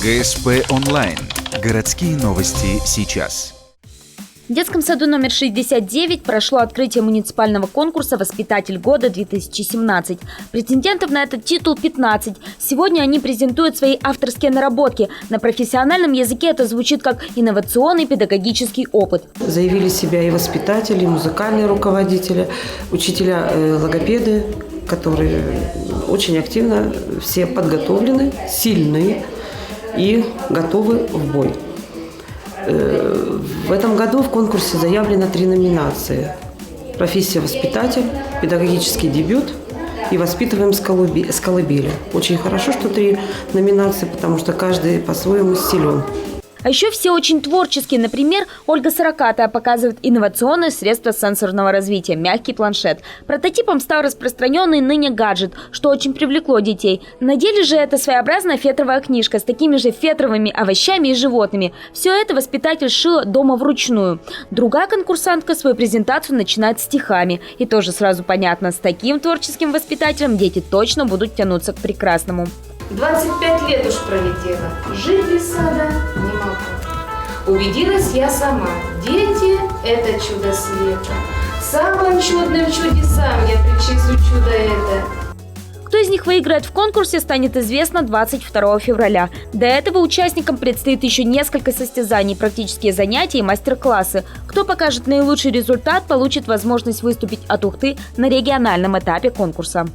ГСП онлайн. Городские новости сейчас. В детском саду номер 69 прошло открытие муниципального конкурса «Воспитатель года-2017». Претендентов на этот титул 15. Сегодня они презентуют свои авторские наработки. На профессиональном языке это звучит как инновационный педагогический опыт. Заявили себя и воспитатели, и музыкальные руководители, учителя-логопеды, которые очень активно все подготовлены, сильные и готовы в бой. В этом году в конкурсе заявлено 3 номинации. Профессия воспитатель, педагогический дебют и воспитываем с колыбели. Очень хорошо, что 3 номинации, потому что каждый по-своему силен. А еще все очень творческие. Например, Ольга Сорокатая показывает инновационное средство сенсорного развития – мягкий планшет. Прототипом стал распространенный ныне гаджет, что очень привлекло детей. На деле же это своеобразная фетровая книжка с такими же фетровыми овощами и животными. Все это воспитатель шила дома вручную. Другая конкурсантка свою презентацию начинает стихами. И тоже сразу понятно, с таким творческим воспитателем дети точно будут тянуться к прекрасному. 25 лет уж пролетело. Жить без сада не могу. Убедилась я сама. Дети – это чудо света. Самым чудным чудесам я причислю чудо это. Кто из них выиграет в конкурсе, станет известно 22 февраля. До этого участникам предстоит еще несколько состязаний, практические занятия и мастер-классы. Кто покажет наилучший результат, получит возможность выступить от Ухты на региональном этапе конкурса.